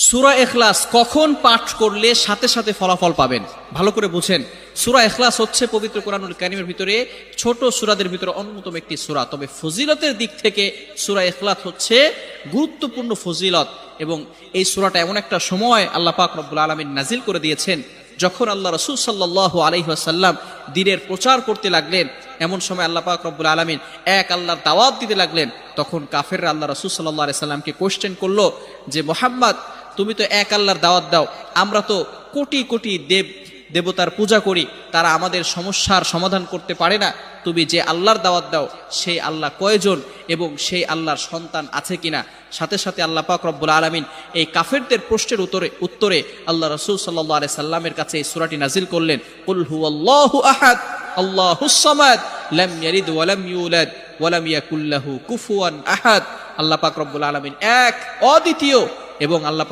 সূরা ইখলাস কখন পাঠ করলে সাথে সাথে ফলাফল পাবেন? ভালো করে বুঝেন। সূরা ইখলাস হচ্ছে পবিত্র কোরআনুল কারীমের ভিতরে ছোট সূরাদের ভিতরে অন্যতম একটি সূরা। তবে ফজিলতের দিক থেকে সূরা ইখলাস হচ্ছে গুরুত্বপূর্ণ ফজিলত, এবং এই সূরাটা এমন একটা সময় আল্লাহ পাক রব্বুল আলামিন নাজিল করে দিয়েছেন যখন আল্লাহ রাসূল সাল্লাল্লাহু আলাইহি ওয়াসাল্লাম দ্বীনের প্রচার করতে লাগলেন। এমন সময় আল্লাহ পাক রব্বুল আলামিন এক আল্লাহর দাওয়াত দিতে লাগলেন। তখন কাফেররা আল্লাহ রাসূল সাল্লাল্লাহু আলাইহি সাল্লামকে কোশ্চেন করলো যে, মুহাম্মদ, তুমি তো এক আল্লাহর দাওয়াত দাও, আমরা তো কোটি কোটি দেবতার পূজা করি, তারা আমাদের সমস্যার সমাধান করতে পারে না। তুমি যে আল্লাহর দাওয়াত দাও সেই আল্লাহ কয়জন এবং সেই আল্লাহর সন্তান আছে কিনা? সাথে সাথে আল্লাহ পাক রব্বুল আলামিন এই কাফেরদের প্রশ্নের উত্তরে আল্লাহ রাসূল সাল্লাল্লাহু আলাইহি সাল্লামের কাছে এই সূরাটি নাজিল করলেন, কুল হুয়াল্লাহু আহাদ আল্লাহুস সামাদ লাম ইয়ালিদ ওয়া লাম ইউলাদ ওয়া লাম ইয়াকুল লাহু কুফুয়ান আহাদ। আল্লাহ পাক রব্বুল আলামিন এক, অদ্বিতীয়, এবং আল্লাহ পাক